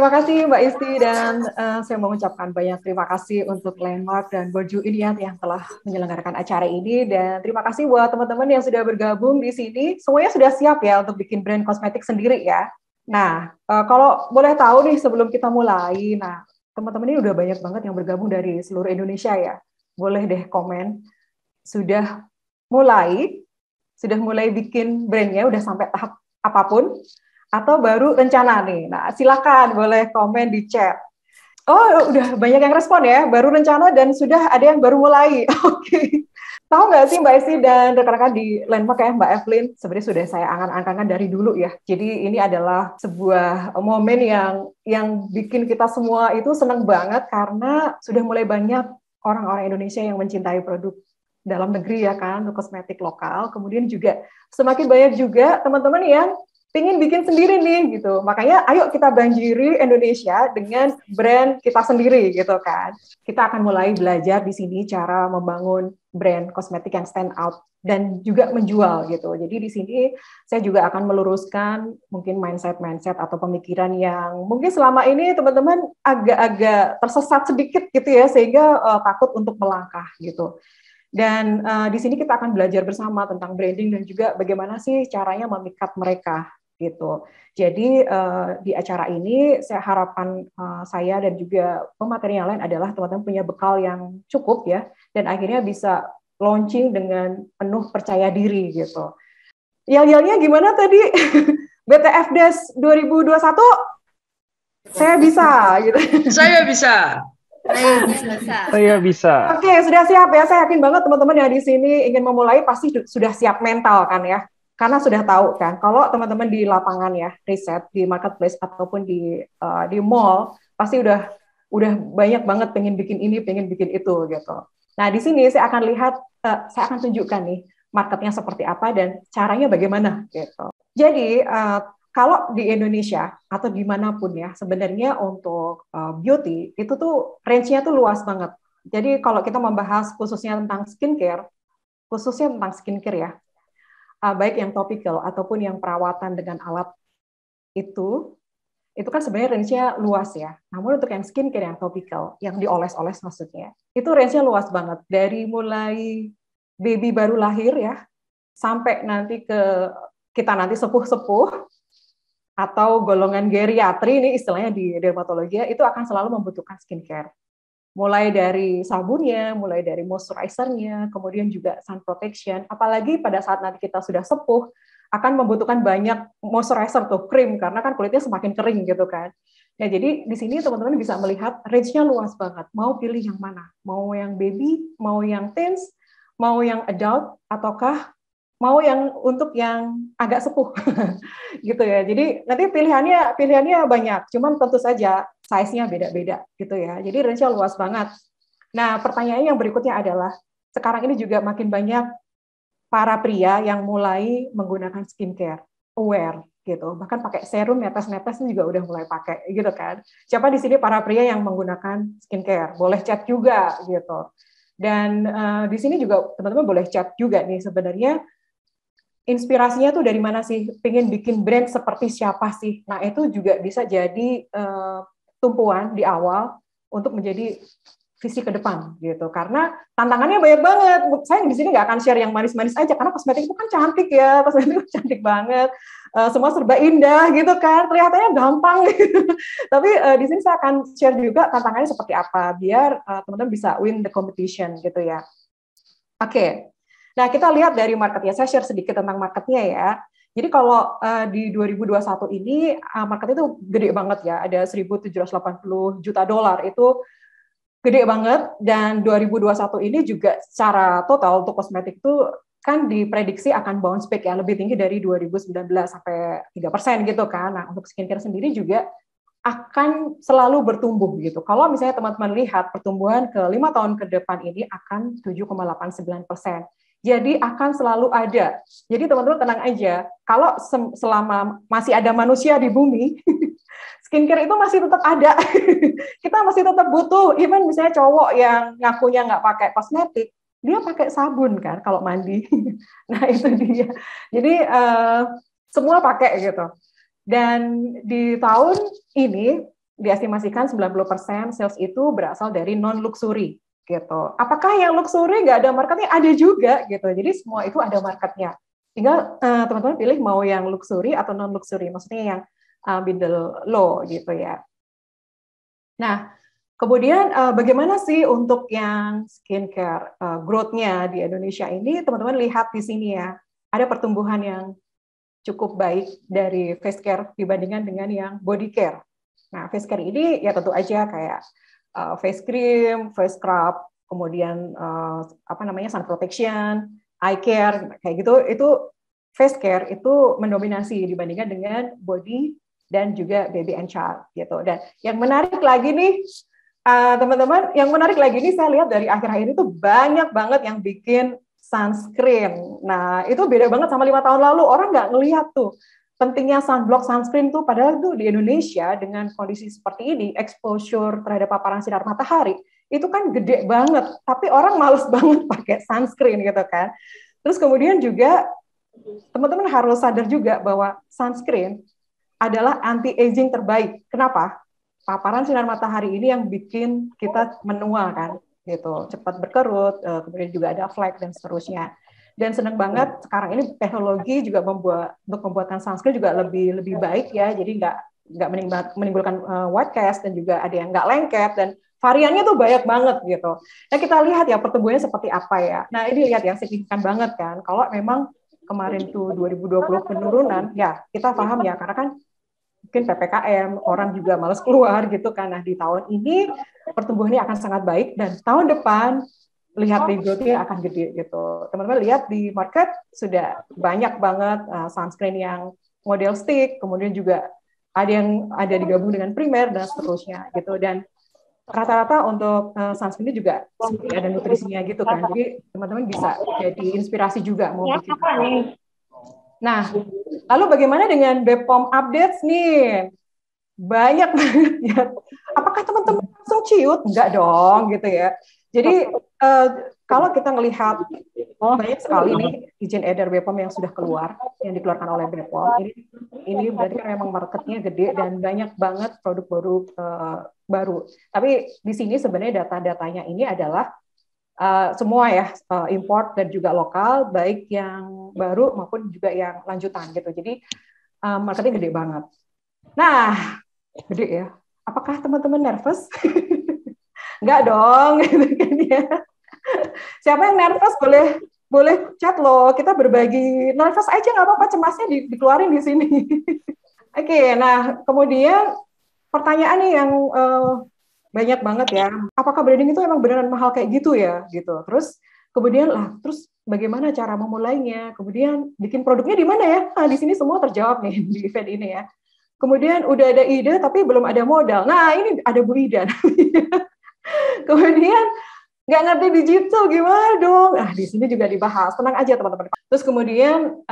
Terima kasih Mbak Isti dan saya mau mengucapkan banyak terima kasih untuk Landmark dan Burju Iliad yang telah menyelenggarakan acara ini, dan terima kasih buat teman-teman yang sudah bergabung di sini. Semuanya sudah siap ya untuk bikin brand kosmetik sendiri ya. Nah, kalau boleh tahu nih sebelum kita mulai, nah teman-teman ini udah banyak banget yang bergabung dari seluruh Indonesia ya. Boleh deh komen, sudah mulai bikin brandnya, udah sampai tahap apapun, atau baru rencana nih. Nah, silakan boleh komen di chat. Oh, udah banyak yang respon ya, baru rencana dan sudah ada yang baru mulai. Oke. Tahu nggak sih Mbak Esti dan rekan-rekan di Landmark ya, Mbak Evelyn, sebenarnya sudah saya angan-angankan dari dulu ya. Jadi ini adalah sebuah momen yang bikin kita semua itu senang banget karena sudah mulai banyak orang-orang Indonesia yang mencintai produk dalam negeri ya kan, untuk kosmetik lokal. Kemudian juga semakin banyak juga teman-teman yang pingin bikin sendiri nih gitu. Makanya ayo kita banjiri Indonesia dengan brand kita sendiri gitu kan. Kita akan mulai belajar di sini cara membangun brand kosmetik yang stand out dan juga menjual gitu. Jadi di sini saya juga akan meluruskan mungkin mindset atau pemikiran yang mungkin selama ini teman-teman agak-agak tersesat sedikit gitu ya, sehingga takut untuk melangkah gitu. Dan di sini kita akan belajar bersama tentang branding dan juga bagaimana sih caranya memikat mereka gitu. Jadi di acara ini saya harapan saya dan juga pemateri yang lain adalah teman-teman punya bekal yang cukup ya, dan akhirnya bisa launching dengan penuh percaya diri gitu. Yel-yelnya gimana tadi? BTF Des 2021 saya bisa gitu. Saya bisa. Saya bisa. Oke, sudah siap ya. Saya yakin banget teman-teman yang di sini ingin memulai pasti sudah siap mental kan ya. Karena sudah tahu kan, kalau teman-teman di lapangan ya, riset di marketplace ataupun di mall, pasti udah banyak banget pengen bikin ini, pengen bikin itu gitu. Nah, di sini saya akan lihat, saya akan tunjukkan nih marketnya seperti apa dan caranya bagaimana gitu. Jadi, kalau di Indonesia atau dimanapun ya, sebenarnya untuk beauty itu tuh range-nya tuh luas banget. Jadi kalau kita membahas khususnya tentang skincare ya, baik yang topikal ataupun yang perawatan dengan alat itu kan sebenarnya range-nya luas ya. Namun untuk yang skincare yang topikal, yang dioles-oles maksudnya, itu range-nya luas banget. Dari mulai baby baru lahir ya, sampai nanti kita nanti sepuh-sepuh, atau golongan geriatri, ini istilahnya di dermatologi, itu akan selalu membutuhkan skincare. Mulai dari sabunnya, mulai dari moisturizer-nya, kemudian juga sun protection. Apalagi pada saat nanti kita sudah sepuh, akan membutuhkan banyak moisturizer tuh, krim, karena kan kulitnya semakin kering gitu kan. Nah, jadi di sini teman-teman bisa melihat range-nya luas banget. Mau pilih yang mana? Mau yang baby, mau yang teens, mau yang adult, ataukah mau yang untuk yang agak sepuh gitu ya. Jadi nanti pilihannya banyak, cuman tentu saja size-nya beda-beda gitu ya. Jadi range-nya luas banget. Nah, pertanyaannya yang berikutnya adalah, sekarang ini juga makin banyak para pria yang mulai menggunakan skincare, aware gitu. Bahkan pakai serum, netes-netes juga udah mulai pakai gitu kan. Siapa di sini para pria yang menggunakan skincare? Boleh chat juga gitu. Dan di sini juga teman-teman boleh chat juga nih, sebenarnya inspirasinya tuh dari mana sih? Pengen bikin brand seperti siapa sih? Nah, itu juga bisa jadi tumpuan di awal untuk menjadi visi ke depan gitu. Karena tantangannya banyak banget. Saya di sini nggak akan share yang manis-manis aja, karena kosmetik itu kan cantik ya, kosmetik itu cantik banget. Semua serba indah gitu kan, kelihatannya gampang gitu. Tapi di sini saya akan share juga tantangannya seperti apa, biar teman-teman bisa win the competition gitu ya. Oke. Nah, kita lihat dari marketnya. Saya share sedikit tentang marketnya ya. Jadi kalau di 2021 ini marketnya itu gede banget ya. Ada 1.780 juta dolar, itu gede banget. Dan 2021 ini juga secara total untuk kosmetik itu kan diprediksi akan bounce back ya, lebih tinggi dari 2019 sampai 3% gitu kan. Nah, untuk skincare sendiri juga akan selalu bertumbuh gitu. Kalau misalnya teman-teman lihat pertumbuhan ke 5 tahun ke depan ini akan 7,89%. Jadi akan selalu ada. Jadi teman-teman tenang aja, kalau selama masih ada manusia di bumi, skincare itu masih tetap ada. Kita masih tetap butuh. Even misalnya cowok yang ngakunya nggak pakai kosmetik, dia pakai sabun kan kalau mandi. Nah itu dia. Jadi semua pakai gitu. Dan di tahun ini diestimasikan 90% sales itu berasal dari non-luxury gitu. Apakah yang luxury nggak ada marketnya? Ada juga gitu. Jadi semua itu ada marketnya. Tinggal teman-teman pilih mau yang luxury atau non-luxury, maksudnya yang middle low gitu ya. Nah, kemudian bagaimana sih untuk yang skincare growth-nya di Indonesia ini? Teman-teman lihat di sini ya, ada pertumbuhan yang cukup baik dari face care dibandingkan dengan yang body care. Nah, face care ini ya tentu aja kayak face cream, face scrub, kemudian sun protection, eye care, kayak gitu. Itu face care itu mendominasi dibandingkan dengan body dan juga baby and child gitu. Dan yang menarik lagi nih, teman-teman, yang menarik lagi nih saya lihat dari akhir-akhir itu banyak banget yang bikin sunscreen. Nah, itu beda banget sama 5 tahun lalu. Orang nggak ngelihat tuh pentingnya sunblock, sunscreen tuh, padahal tuh di Indonesia dengan kondisi seperti ini, exposure terhadap paparan sinar matahari, itu kan gede banget. Tapi orang males banget pakai sunscreen gitu kan. Terus kemudian juga, teman-teman harus sadar juga bahwa sunscreen adalah anti-aging terbaik. Kenapa? Paparan sinar matahari ini yang bikin kita menua kan, gitu, cepat berkerut, kemudian juga ada flek dan seterusnya. Dan senang banget sekarang ini teknologi juga untuk membuatkan sunscreen juga lebih baik ya, jadi nggak menimbulkan white cast dan juga ada yang nggak lengket dan variannya tuh banyak banget gitu. Nah kita lihat ya pertumbuhannya seperti apa ya. Nah ini lihat yang signifikan banget kan. Kalau memang kemarin tuh 2020 penurunan, ya kita paham ya karena kan mungkin PPKM, orang juga malas keluar gitu kan. Nah, di tahun ini pertumbuhannya akan sangat baik dan tahun depan lihat di growth-nya akan gede gitu. Teman-teman lihat di market sudah banyak banget sunscreen yang model stick, kemudian juga ada digabung dengan primer dan seterusnya gitu. Dan rata-rata untuk sunscreen ini juga seperti ada nutrisinya gitu kan. Jadi teman-teman bisa jadi inspirasi juga mau bikin apa. Nah, lalu bagaimana dengan BPOM updates nih? Banyak banget ya. Apakah teman-teman langsung ciut? Enggak dong, gitu ya. Jadi kalau kita melihat banyak sekali nih izin edar BPOM yang sudah keluar, yang dikeluarkan oleh BPOM. Ini berarti kan memang marketnya gede dan banyak banget produk-produk baru. Tapi di sini sebenarnya data-datanya ini adalah semua ya, import dan juga lokal, baik yang baru maupun juga yang lanjutan gitu. Jadi marketnya gede banget. Nah, gede ya. Apakah teman-teman nervous? Enggak dong, gitu kan ya. Siapa yang nervous boleh chat loh. Kita berbagi. Nervous aja nggak apa-apa, cemasnya dikeluarin di sini. Oke, nah kemudian pertanyaan nih yang banyak banget ya. Apakah branding itu emang beneran mahal kayak gitu ya? Gitu. Terus bagaimana cara memulainya? Kemudian bikin produknya di mana ya? Nah, di sini semua terjawab nih di event ini ya. Kemudian udah ada ide tapi belum ada modal. Nah, ini ada Bu Ida. Kemudian nggak ngerti digital gimana dong? Nah, di sini juga dibahas. Tenang aja teman-teman. Terus kemudian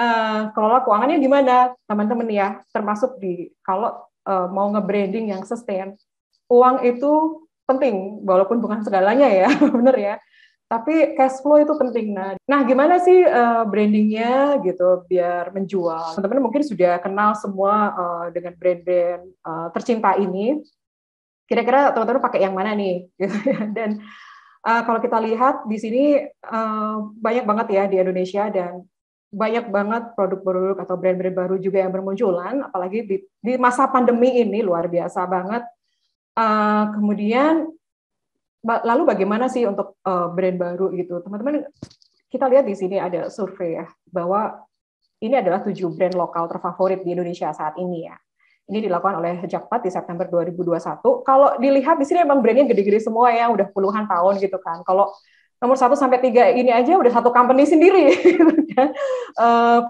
kelola keuangannya gimana? Teman-teman ya, termasuk kalau mau nge-branding yang sustain, uang itu penting, walaupun bukan segalanya ya, bener ya. Tapi cash flow itu penting. Nah gimana sih brandingnya gitu biar menjual? Teman-teman mungkin sudah kenal semua dengan brand-brand tercinta ini. Kira-kira teman-teman pakai yang mana nih? Gitu ya. Dan kalau kita lihat di sini banyak banget ya di Indonesia dan banyak banget produk-produk atau brand-brand baru juga yang bermunculan, apalagi di masa pandemi ini luar biasa banget. Kemudian lalu bagaimana sih untuk brand baru gitu, teman-teman? Kita lihat di sini ada survei ya bahwa ini adalah 7 brand lokal terfavorit di Indonesia saat ini ya. Ini dilakukan oleh Jakpat di September 2021. Kalau dilihat di sini emang brandnya gede-gede semua ya, udah puluhan tahun gitu kan. Kalau nomor 1 sampai 3 ini aja udah satu company sendiri,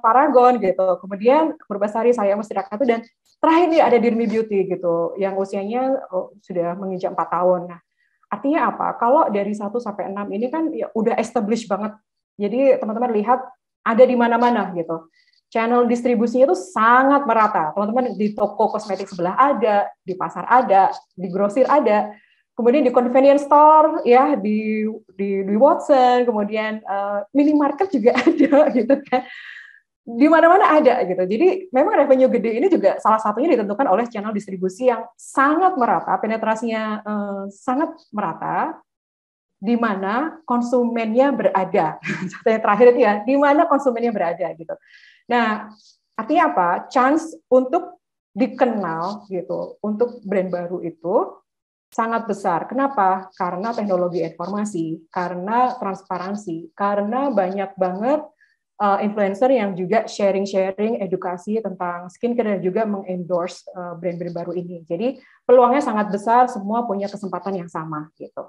Paragon gitu. Kemudian Purbasari, Saya Mesti Ratu, dan terakhir nih ada Dirmi Beauty gitu, yang usianya sudah menginjak 4 tahun. Nah, artinya apa? Kalau dari 1 sampai 6 ini kan ya udah established banget. Jadi teman-teman lihat ada di mana-mana gitu. Channel distribusinya itu sangat merata. Teman-teman di toko kosmetik sebelah ada, di pasar ada, di grosir ada. Kemudian di convenience store ya, di Watson, kemudian minimarket juga ada gitu kan. di mana-mana ada gitu. Jadi memang revenue gede ini juga salah satunya ditentukan oleh channel distribusi yang sangat merata, penetrasinya sangat merata, di mana konsumennya berada. Satu yang terakhir itu ya, di mana konsumennya berada gitu. Nah, artinya apa? Chance untuk dikenal gitu, untuk brand baru itu sangat besar. Kenapa? Karena teknologi informasi, karena transparansi, karena banyak banget influencer yang juga sharing-sharing edukasi tentang skincare dan juga mengendorse brand-brand baru ini. Jadi peluangnya sangat besar, semua punya kesempatan yang sama gitu.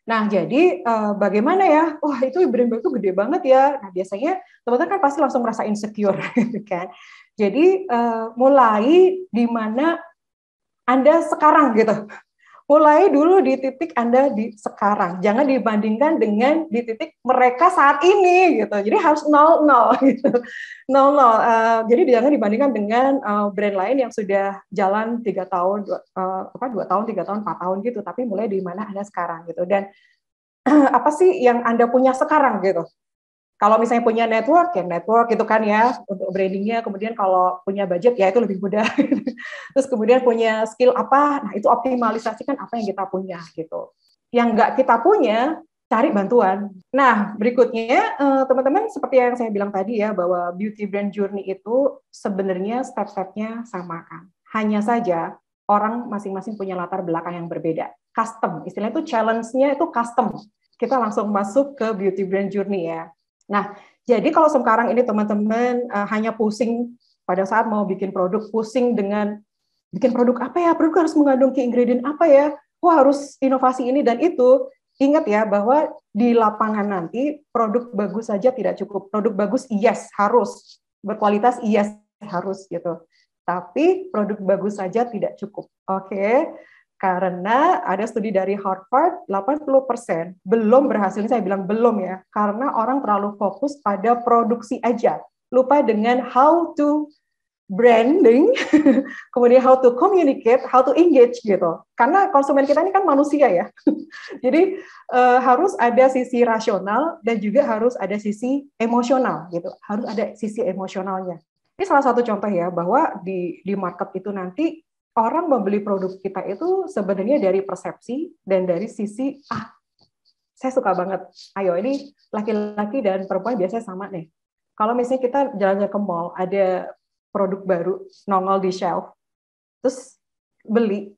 Nah, jadi bagaimana ya? Wah, itu brand baru itu gede banget ya. Nah, biasanya teman-teman kan pasti langsung merasa insecure, kan? Jadi mulai di mana Anda sekarang gitu. Mulai dulu di titik Anda di sekarang, jangan dibandingkan dengan di titik mereka saat ini gitu. Jadi harus 0-0 gitu. 0-0. Jadi jangan dibandingkan dengan brand lain yang sudah jalan 3 tahun, 2 tahun, 3 tahun, 4 tahun gitu, tapi mulai di mana Anda sekarang gitu. Dan apa sih yang Anda punya sekarang gitu. Kalau misalnya punya network, ya network gitu kan ya, untuk brandingnya. Kemudian kalau punya budget, ya itu lebih mudah. Terus kemudian punya skill apa, nah itu optimalisasikan apa yang kita punya gitu. Yang nggak kita punya, cari bantuan. Nah, berikutnya, teman-teman seperti yang saya bilang tadi ya, bahwa beauty brand journey itu sebenarnya step-stepnya sama kan. Hanya saja, orang masing-masing punya latar belakang yang berbeda. Custom, istilahnya itu challenge-nya itu custom. Kita langsung masuk ke beauty brand journey ya. Nah, jadi kalau sekarang ini teman-teman hanya pusing pada saat mau bikin produk, pusing dengan bikin produk apa ya, produk harus mengandung key ingredient apa ya, wah harus inovasi ini dan itu. Ingat ya bahwa di lapangan nanti produk bagus saja tidak cukup. Produk bagus yes harus, berkualitas yes harus gitu. Tapi produk bagus saja tidak cukup. Oke. Karena ada studi dari Harvard, 80% belum berhasil, ini saya bilang belum ya, karena orang terlalu fokus pada produksi aja, lupa dengan how to branding, kemudian how to communicate, how to engage gitu. Karena konsumen kita ini kan manusia ya, jadi harus ada sisi rasional dan juga harus ada sisi emosional gitu, harus ada sisi emosionalnya. Ini salah satu contoh ya, bahwa di market itu nanti orang membeli produk kita itu sebenarnya dari persepsi dan dari sisi, saya suka banget. Ayo, ini laki-laki dan perempuan biasanya sama nih. Kalau misalnya kita jalan-jalan ke mall, ada produk baru nongol di shelf, terus beli.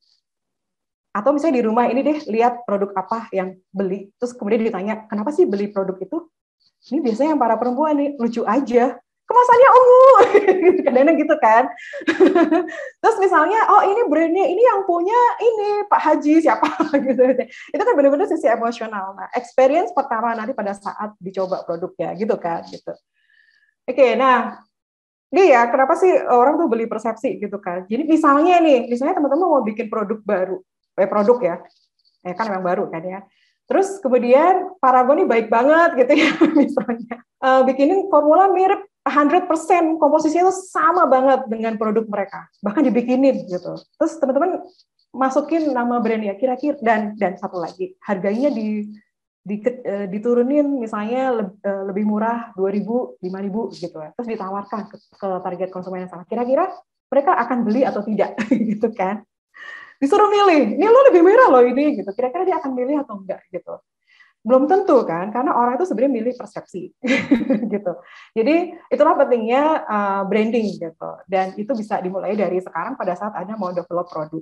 Atau misalnya di rumah ini deh, lihat produk apa yang beli, terus kemudian ditanya, kenapa sih beli produk itu? Ini biasanya yang para perempuan nih, lucu aja. Kemasannya ungu, kadang-kadang gitu kan. Terus misalnya, oh ini brandnya, ini yang punya ini Pak Haji siapa gitu. Itu kan benar-benar sisi emosional. Nah, experience pertama nanti pada saat dicoba produknya gitu kan. Gitu. Oke, nah ini ya kenapa sih orang tuh beli persepsi gitu kan. Jadi misalnya teman-teman mau bikin produk baru, produk ya, kan memang baru kan ya. Terus kemudian Paragon ini baik banget gitu ya, misalnya bikinin formula mirip 100%, komposisinya itu sama banget dengan produk mereka, bahkan dibikinin gitu. Terus teman-teman masukin nama brandnya kira-kira, dan satu lagi harganya diturunin misalnya lebih murah 2.000, 5.000 gitu ya. Terus ditawarkan ke target konsumen yang sama. Kira-kira mereka akan beli atau tidak gitu kan? Disuruh milih, ini lo lebih murah loh ini gitu. Kira-kira dia akan milih atau enggak gitu. Belum tentu kan, karena orang itu sebenarnya milih persepsi gitu. Jadi itulah pentingnya branding gitu. Dan itu bisa dimulai dari sekarang pada saat Anda mau develop produk.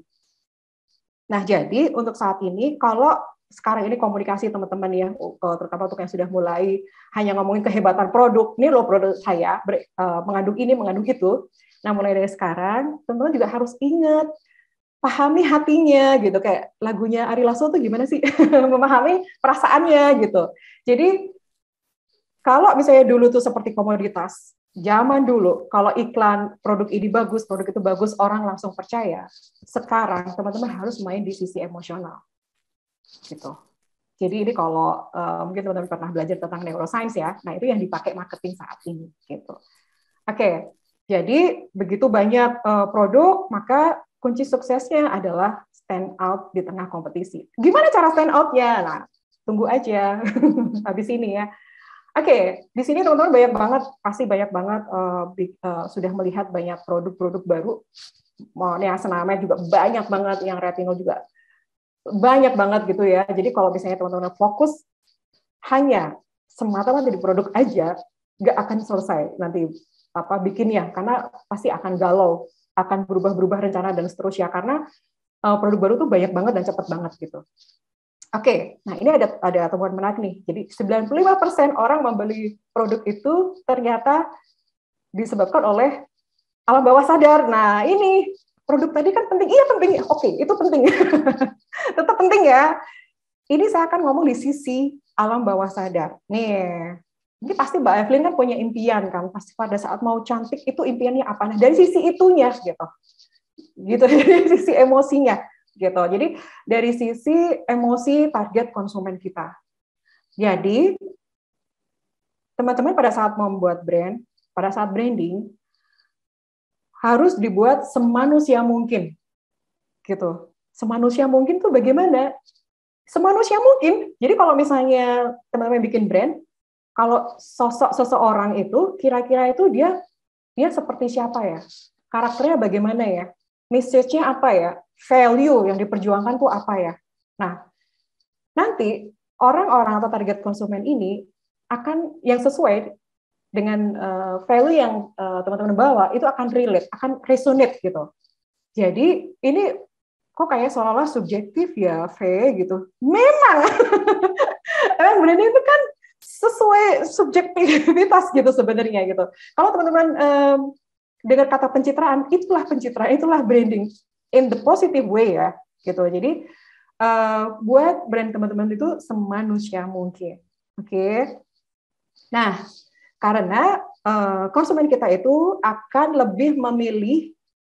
Nah, jadi untuk saat ini kalau sekarang ini komunikasi teman-teman ya, terutama untuk yang sudah mulai hanya ngomongin kehebatan produk, ini loh produk saya mengandung ini, mengandung itu. Nah, mulai dari sekarang teman-teman juga harus ingat, pahami hatinya gitu, kayak lagunya Ari Lasso tuh gimana sih memahami perasaannya gitu. Jadi kalau misalnya dulu tuh seperti komoditas, zaman dulu kalau iklan produk ini bagus, produk itu bagus, orang langsung percaya. Sekarang teman-teman harus main di sisi emosional gitu. Jadi ini kalau mungkin teman-teman pernah belajar tentang neuroscience ya, nah itu yang dipakai marketing saat ini gitu. Oke, jadi begitu banyak produk, maka kunci suksesnya adalah stand out di tengah kompetisi. Gimana cara stand out-nya? Nah, tunggu aja habis ini ya. Oke, di sini teman-teman banyak banget, pasti banyak banget sudah melihat banyak produk-produk baru. Yang senamnya juga banyak banget, yang retinol juga banyak banget gitu ya. Jadi kalau misalnya teman-teman fokus hanya semata-mata di produk aja, nggak akan selesai nanti bikinnya, karena pasti akan galau, akan berubah-berubah rencana dan seterusnya, karena produk baru tuh banyak banget dan cepat banget gitu. Oke, nah ini ada temuan menarik nih. Jadi 95% orang membeli produk itu ternyata disebabkan oleh alam bawah sadar. Nah ini produk tadi kan penting, iya penting, oke itu penting, tetap penting ya. Ini saya akan ngomong di sisi alam bawah sadar. Nih, ini pasti Mbak Evelyn kan punya impian kan, pasti pada saat mau cantik itu impiannya apa? Nah dari sisi itunya gitu, dari sisi emosinya. Gitu. Jadi dari sisi emosi target konsumen kita. Jadi teman-teman pada saat membuat brand, pada saat branding harus dibuat semanusia mungkin. Gitu. Semanusia mungkin tuh bagaimana? Semanusia mungkin. Jadi kalau misalnya teman-teman bikin brand, kalau sosok seseorang itu kira-kira itu dia seperti siapa ya? Karakternya bagaimana ya? Message-nya apa ya? Value yang diperjuangkan tuh apa ya? Nah, nanti orang-orang atau target konsumen ini akan yang sesuai dengan value yang teman-teman bawa itu akan relate, akan resonate gitu. Jadi ini kok kayak seolah-olah subjektif ya, V gitu. Memang, emang branding itu kan sesuai subjektivitas gitu sebenarnya gitu. Kalau teman-teman dengar kata pencitraan, itulah branding in the positive way ya gitu. Jadi buat brand teman-teman itu semanusia mungkin. Oke. Nah, karena konsumen kita itu akan lebih memilih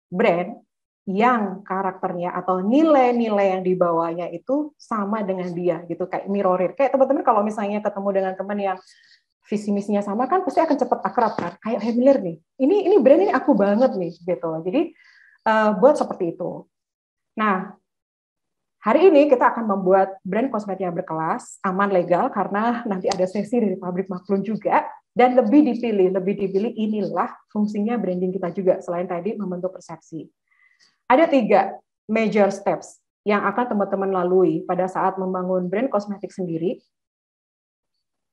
brand yang karakternya atau nilai-nilai yang dibawanya itu sama dengan dia gitu, kayak mirrorin. Kayak teman-teman kalau misalnya ketemu dengan teman yang visi misinya sama kan pasti akan cepat akrab kan. Kayak familiar nih. Ini brand ini aku banget nih gitu. Jadi buat seperti itu. Nah, hari ini kita akan membuat brand kosmetik yang berkelas, aman, legal, karena nanti ada sesi dari pabrik Maklun juga, dan lebih dipilih inilah fungsinya branding kita juga, selain tadi membentuk persepsi. Ada 3 major steps yang akan teman-teman lalui pada saat membangun brand kosmetik sendiri.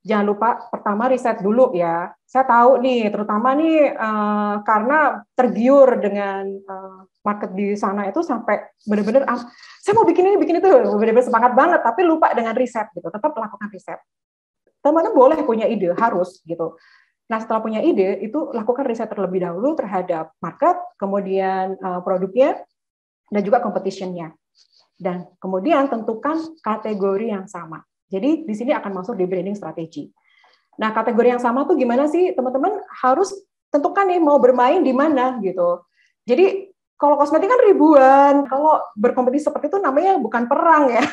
Jangan lupa, pertama riset dulu ya. Saya tahu nih, terutama nih karena tergiur dengan market di sana itu sampai benar-benar saya mau bikin itu, benar-benar semangat banget, tapi lupa dengan riset gitu. Tetap lakukan riset. Teman-teman boleh punya ide, harus gitu. Nah, setelah punya ide, itu lakukan riset terlebih dahulu terhadap market, kemudian produknya, dan juga competition-nya. Dan kemudian tentukan kategori yang sama. Jadi di sini akan masuk di branding strategi. Nah, kategori yang sama tuh gimana sih? Teman-teman harus tentukan nih mau bermain di mana gitu. Jadi kalau kosmetik kan ribuan, kalau berkompetisi seperti itu namanya bukan perang ya.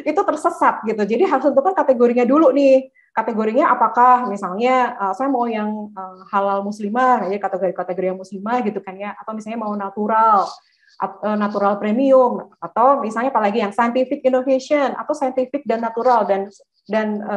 Itu tersesat gitu. Jadi harus tentukan kategorinya dulu nih. Kategorinya apakah misalnya saya mau yang halal muslimah, ya kategori yang muslimah gitu kan ya, atau misalnya mau natural premium, atau misalnya apalagi yang scientific innovation atau scientific dan natural, dan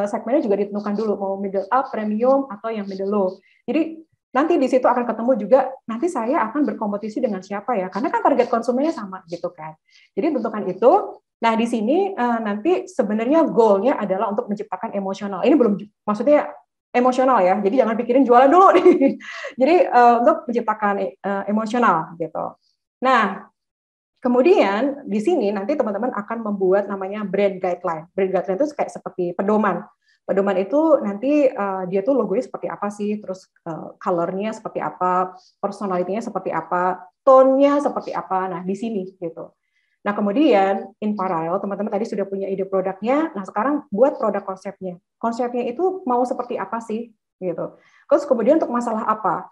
segmennya juga ditentukan dulu mau middle up, premium atau yang middle low. Jadi nanti di situ akan ketemu juga nanti saya akan berkompetisi dengan siapa ya, karena kan target konsumennya sama gitu kan. Jadi tentukan itu. Nah, di sini nanti sebenarnya goal-nya adalah untuk menciptakan emosional. Ini belum, maksudnya emosional ya, jadi jangan pikirin jualan dulu nih. Jadi untuk menciptakan emosional gitu. Nah, kemudian di sini nanti teman-teman akan membuat namanya brand guideline. Brand guideline itu kayak seperti pedoman. Pedoman itu nanti dia tuh logonya seperti apa sih, terus color-nya seperti apa, personality-nya seperti apa, tone-nya seperti apa. Nah, di sini gitu. Nah, kemudian in parallel teman-teman tadi sudah punya ide produknya. Nah, sekarang buat produk konsepnya. Konsepnya itu mau seperti apa sih gitu. Terus kemudian untuk masalah apa?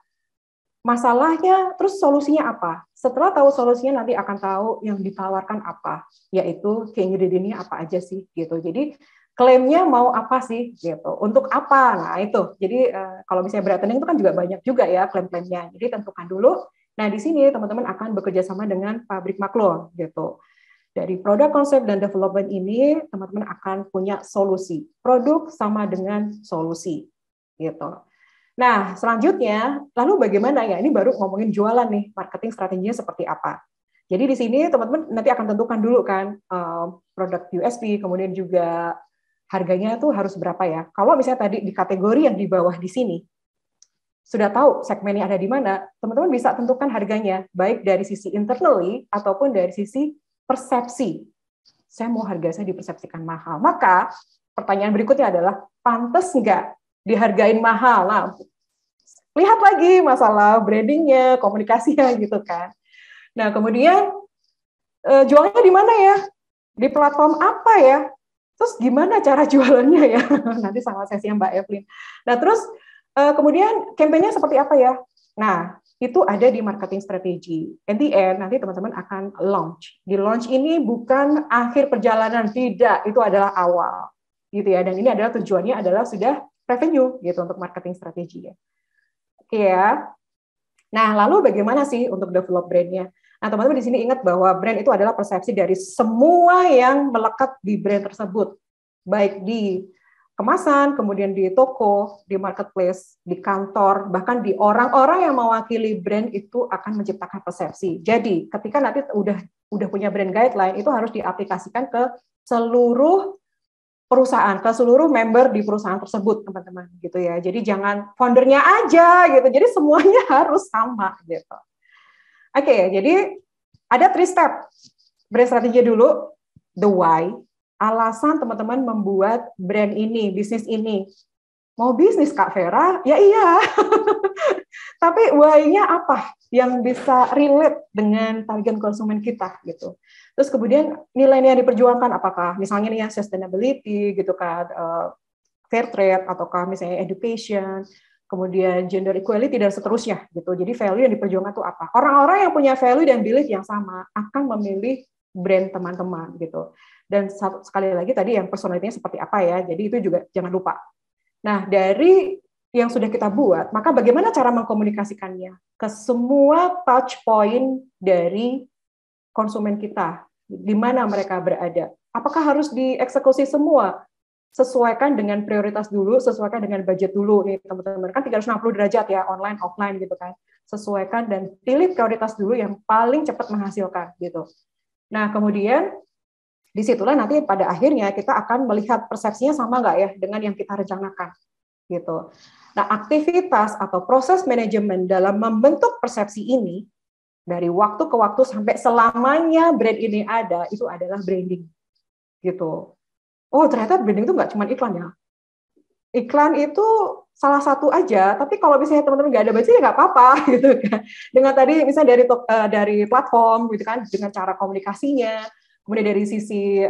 Masalahnya, terus solusinya apa? Setelah tahu solusinya nanti akan tahu yang ditawarkan apa, yaitu ingredient-nya apa aja sih gitu. Jadi klaimnya mau apa sih gitu, untuk apa? Nah itu. Jadi kalau misalnya branding itu kan juga banyak juga ya klaim-klaimnya. Jadi tentukan dulu. Nah di sini teman-teman akan bekerja sama dengan pabrik Maklun gitu. Dari produk konsep dan development ini, teman-teman akan punya solusi. Produk sama dengan solusi. Gitu. Nah, selanjutnya, lalu bagaimana ya? Ini baru ngomongin jualan nih, marketing strateginya seperti apa. Jadi di sini teman-teman nanti akan tentukan dulu kan produk USP, kemudian juga harganya tuh harus berapa ya. Kalau misalnya tadi di kategori yang di bawah di sini, sudah tahu segmennya ada di mana, teman-teman bisa tentukan harganya, baik dari sisi internally ataupun dari sisi persepsi. Saya mau harga saya dipersepsikan mahal. Maka pertanyaan berikutnya adalah, pantas nggak dihargain mahal? Nah, lihat lagi masalah brandingnya, komunikasinya gitu kan. Nah, kemudian jualnya di mana ya? Di platform apa ya? Terus gimana cara jualannya ya? Nanti sama sesinya Mbak Evelyn. Nah, terus kemudian kampanye seperti apa ya? Nah, itu ada di marketing strategi. At the end, nanti teman-teman akan launch. Di launch ini bukan akhir perjalanan, tidak. Itu adalah awal. Gitu ya. Dan ini adalah tujuannya adalah sudah revenue gitu untuk marketing strategi ya. Oke ya. Nah, lalu bagaimana sih untuk develop brand-nya? Nah, teman-teman di sini ingat bahwa brand itu adalah persepsi dari semua yang melekat di brand tersebut. Baik di kemasan, kemudian di toko, di marketplace, di kantor, bahkan di orang-orang yang mewakili brand itu akan menciptakan persepsi. Jadi, ketika nanti udah punya brand guideline, itu harus diaplikasikan ke seluruh perusahaan, ke seluruh member di perusahaan tersebut, teman-teman, gitu ya. Jadi jangan foundernya aja gitu. Jadi semuanya harus sama gitu. Oke, jadi ada 3 step. Brand strategi dulu, the why, alasan teman-teman membuat brand ini, bisnis ini. Mau bisnis Kak Vera? Ya iya. Tapi why-nya apa yang bisa relate dengan target konsumen kita gitu. Terus kemudian nilai-nilai yang diperjuangkan apakah misalnya nih ya sustainability gitu kan, fair trade ataukah misalnya education, kemudian gender equality dan seterusnya gitu. Jadi value yang diperjuangkan itu apa? Orang-orang yang punya value dan belief yang sama akan memilih brand teman-teman gitu. Dan sekali lagi tadi yang personality-nya seperti apa ya. Jadi itu juga jangan lupa. Nah, dari yang sudah kita buat, maka bagaimana cara mengkomunikasikannya ke semua touch point dari konsumen kita, di mana mereka berada. Apakah harus dieksekusi semua? Sesuaikan dengan prioritas dulu, sesuaikan dengan budget dulu nih teman-teman. Kan 360 derajat ya, online, offline gitu kan. Sesuaikan dan pilih prioritas dulu yang paling cepat menghasilkan gitu. Nah, kemudian disitulah nanti pada akhirnya kita akan melihat persepsinya sama nggak ya dengan yang kita rencanakan gitu. Nah, aktivitas atau proses manajemen dalam membentuk persepsi ini dari waktu ke waktu sampai selamanya brand ini ada, itu adalah branding gitu. Oh, ternyata branding itu nggak cuma iklan ya. Iklan itu salah satu aja, tapi kalau misalnya teman-teman nggak ada budget ya nggak apa-apa gitu kan. Dengan tadi misalnya dari platform gitu kan, dengan cara komunikasinya, kemudian dari sisi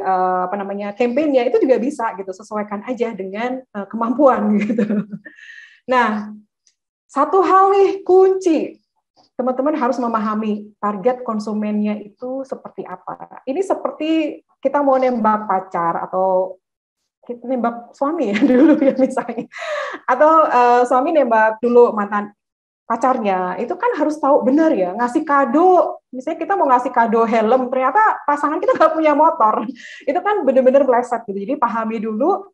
kampanye itu juga bisa gitu, sesuaikan aja dengan kemampuan gitu. Nah, satu hal nih kunci, teman-teman harus memahami target konsumennya itu seperti apa. Ini seperti kita mau nembak pacar atau kita nembak suami ya dulu ya misalnya, atau suami nembak dulu mantan pacarnya, itu kan harus tahu benar ya, ngasih kado, misalnya kita mau ngasih kado helm, ternyata pasangan kita nggak punya motor, itu kan benar-benar meleset gitu. Jadi pahami dulu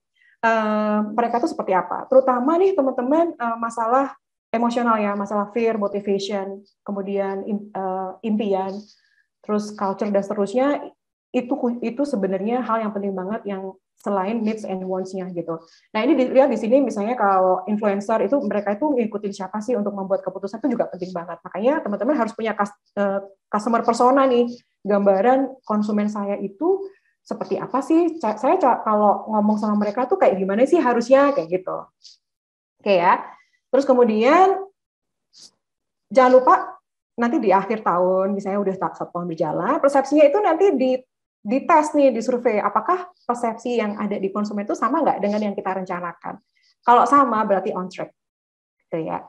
mereka itu seperti apa, terutama nih teman-teman masalah emosional ya, masalah fear, motivation, kemudian impian, terus culture dan seterusnya, itu sebenarnya hal yang penting banget yang selain needs and wants-nya gitu. Nah, ini dilihat di sini misalnya kalau influencer itu mereka itu ngikutin siapa sih untuk membuat keputusan itu juga penting banget. Makanya teman-teman harus punya customer persona nih, gambaran konsumen saya itu seperti apa sih? Saya kalau ngomong sama mereka tuh kayak gimana sih harusnya kayak gitu. Oke ya. Terus kemudian jangan lupa nanti di akhir tahun, misalnya udah 1 tahun berjalan, persepsinya itu nanti dites nih, disurvei, apakah persepsi yang ada di konsumen itu sama nggak dengan yang kita rencanakan. Kalau sama, berarti on track. Gitu ya.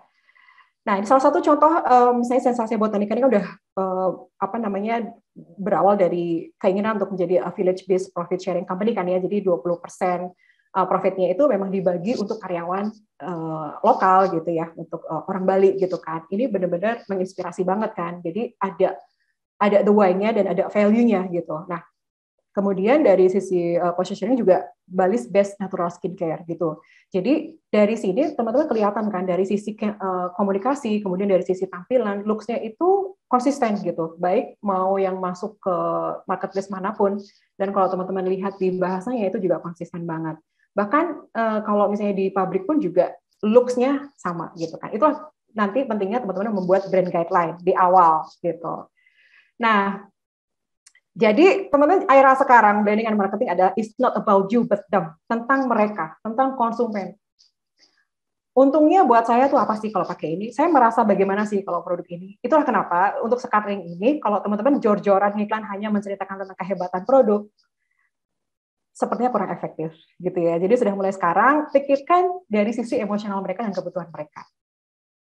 Nah, ini salah satu contoh, misalnya Sensasi Botanica ini kan udah berawal dari keinginan untuk menjadi a village-based profit sharing company kan ya, jadi 20% profitnya itu memang dibagi untuk karyawan lokal gitu ya, untuk orang Bali gitu kan. Ini benar-benar menginspirasi banget kan. Jadi ada the why-nya dan ada value-nya gitu. Nah, Kemudian dari sisi positioning juga Bali's Best Natural Skincare gitu. Jadi dari sini teman-teman kelihatan kan dari sisi komunikasi, kemudian dari sisi tampilan, looks-nya itu konsisten gitu. Baik mau yang masuk ke marketplace manapun, dan kalau teman-teman lihat di bahasanya itu juga konsisten banget. Bahkan kalau misalnya di pabrik pun juga looks-nya sama gitu kan. Itulah nanti pentingnya teman-teman membuat brand guideline di awal gitu. Nah, jadi teman-teman era sekarang branding and marketing adalah it's not about you but them, tentang mereka, tentang konsumen. Untungnya buat saya tuh apa sih kalau pakai ini? Saya merasa bagaimana sih kalau produk ini? Itulah kenapa untuk sekarang ini kalau teman-teman jor-joran iklan hanya menceritakan tentang kehebatan produk, sepertinya kurang efektif gitu ya. Jadi sudah mulai sekarang pikirkan dari sisi emosional mereka dan kebutuhan mereka.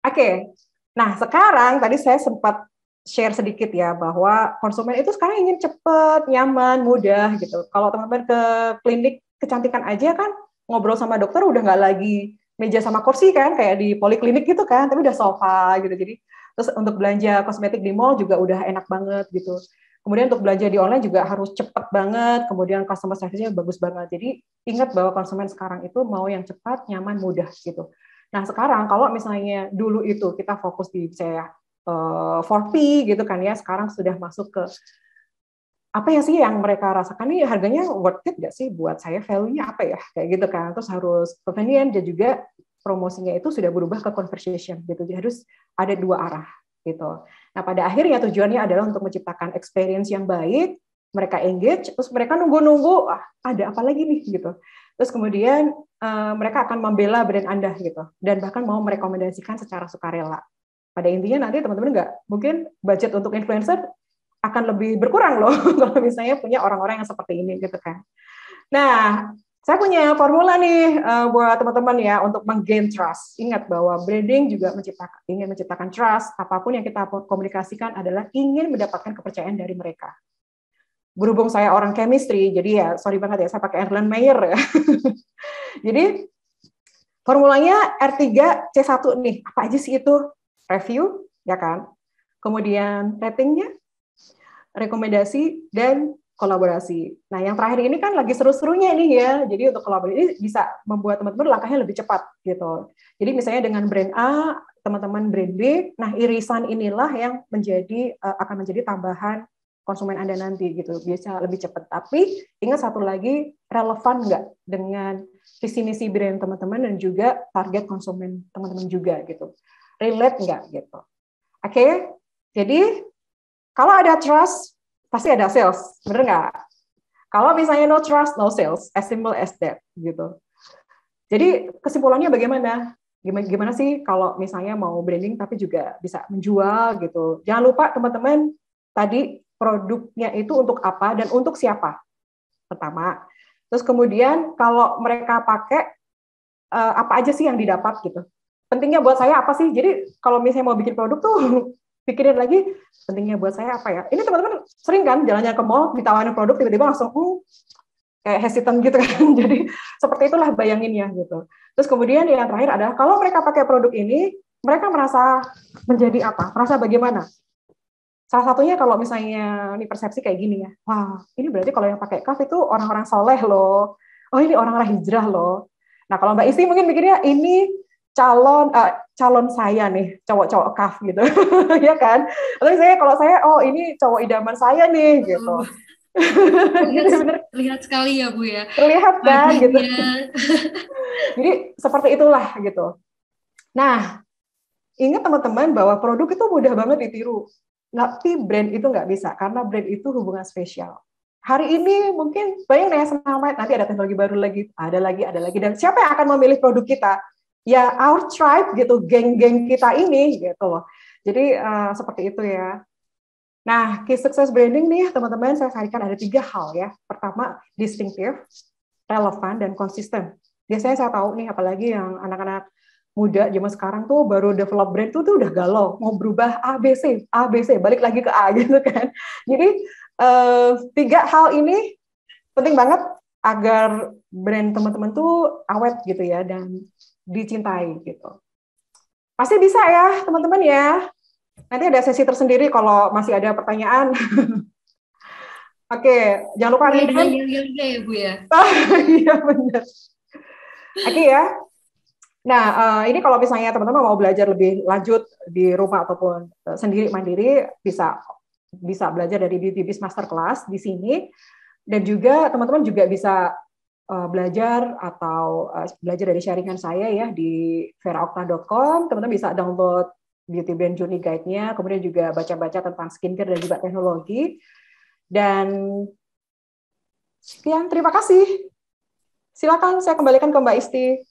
Oke. Nah, sekarang tadi saya sempat share sedikit ya bahwa konsumen itu sekarang ingin cepat, nyaman, mudah gitu. Kalau teman-teman ke klinik kecantikan aja kan ngobrol sama dokter udah nggak lagi meja sama kursi kan kayak di poliklinik gitu kan, tapi udah sofa gitu. Jadi terus untuk belanja kosmetik di mall juga udah enak banget gitu. Kemudian untuk belanja di online juga harus cepat banget, kemudian customer service-nya bagus banget. Jadi ingat bahwa konsumen sekarang itu mau yang cepat, nyaman, mudah gitu. Nah sekarang kalau misalnya dulu itu kita fokus di saya 4P gitu kan ya, sekarang sudah masuk ke apa ya sih yang mereka rasakan nih, harganya worth it nggak sih buat saya, value-nya apa ya, kayak gitu kan. Terus harus convenient dan juga promosinya itu sudah berubah ke conversation gitu, jadi harus ada dua arah gitu. Nah pada akhirnya tujuannya adalah untuk menciptakan experience yang baik, mereka engage, terus mereka nunggu-nunggu, ada apa lagi nih gitu. Terus kemudian mereka akan membela brand Anda gitu, dan bahkan mau merekomendasikan secara sukarela. Pada intinya nanti teman-teman nggak, mungkin budget untuk influencer akan lebih berkurang loh kalau misalnya punya orang-orang yang seperti ini gitu kan. Nah, saya punya formula nih buat teman-teman ya untuk menggain trust. Ingat bahwa branding juga ingin menciptakan trust. Apapun yang kita komunikasikan adalah ingin mendapatkan kepercayaan dari mereka. Berhubung saya orang chemistry, jadi ya sorry banget ya saya pakai Erlenmeyer ya. Jadi formulanya R3C1 nih. Apa aja sih itu? Review, ya kan? Kemudian ratingnya, rekomendasi, dan kolaborasi. Nah, yang terakhir ini kan lagi seru-serunya nih ya. Jadi untuk kolaborasi ini bisa membuat teman-teman langkahnya lebih cepat gitu. Jadi misalnya dengan brand A, teman-teman brand B, nah irisan inilah yang akan menjadi tambahan konsumen Anda nanti gitu. Bisa lebih cepat. Tapi ingat satu lagi, relevan nggak dengan visi misi brand teman-teman dan juga target konsumen teman-teman juga gitu. Relate nggak gitu. Oke, jadi kalau ada trust, pasti ada sales, bener nggak? Kalau misalnya no trust, no sales, as simple as that, gitu. Jadi kesimpulannya bagaimana? Gimana sih kalau misalnya mau branding tapi juga bisa menjual gitu? Jangan lupa teman-teman, tadi produknya itu untuk apa dan untuk siapa? Pertama. Terus kemudian kalau mereka pakai, apa aja sih yang didapat gitu? Pentingnya buat saya apa sih? Jadi kalau misalnya mau bikin produk tuh pikirin lagi pentingnya buat saya apa ya. Ini teman-teman sering kan jalan-jalan ke mall ditawarin produk tiba-tiba langsung kayak hesitant gitu kan. Jadi seperti itulah bayanginnya gitu. Terus kemudian yang terakhir adalah kalau mereka pakai produk ini, mereka merasa menjadi apa? Merasa bagaimana? Salah satunya kalau misalnya ini persepsi kayak gini ya. Wah, ini berarti kalau yang pakai kaf itu orang-orang soleh loh. Oh, ini orang-orang hijrah loh. Nah, kalau Mbak Isti mungkin mikirnya ini calon saya nih, cowok-cowok kaf gitu. Ya kan? Lalu kalau saya ini cowok idaman saya nih gitu. Lihat sekali ya Bu ya. Terlihat kan gitu. Jadi seperti itulah gitu. Nah, ingat teman-teman bahwa produk itu mudah banget ditiru. Tapi brand itu nggak bisa, karena brand itu hubungan spesial. Hari ini mungkin banyak yang senang, nanti ada teknologi baru lagi, ada lagi. Dan siapa yang akan memilih produk kita? Ya our tribe gitu, geng-geng kita ini gitu loh. Jadi seperti itu ya. Nah, key success branding nih teman-teman saya sarankan ada 3 hal ya. Pertama, distinctive, relevan, dan konsisten. Biasanya saya tahu nih, apalagi yang anak-anak muda zaman sekarang tuh baru develop brand tuh udah galau, mau berubah ABC, balik lagi ke A gitu kan. Jadi 3 hal ini penting banget agar brand teman-teman tuh awet gitu ya dan dicintai gitu. Pasti bisa ya teman-teman ya. Nanti ada sesi tersendiri kalau masih ada pertanyaan. Oke, jangan lupa Mulai nih dengan kan. yoga ya Bu ya. Iya benar. Oke ya. Nah, ini kalau misalnya teman-teman mau belajar lebih lanjut di rumah ataupun sendiri mandiri, bisa belajar dari Beauty Biz Masterclass di sini. Dan juga teman-teman juga bisa belajar atau belajar dari sharingan saya ya di veraokta.com. Teman-teman bisa download Beauty Brand Journey Guide-nya, kemudian juga baca-baca tentang skincare dan juga teknologi. Dan sekian, terima kasih. Silakan saya kembalikan ke Mbak Isti.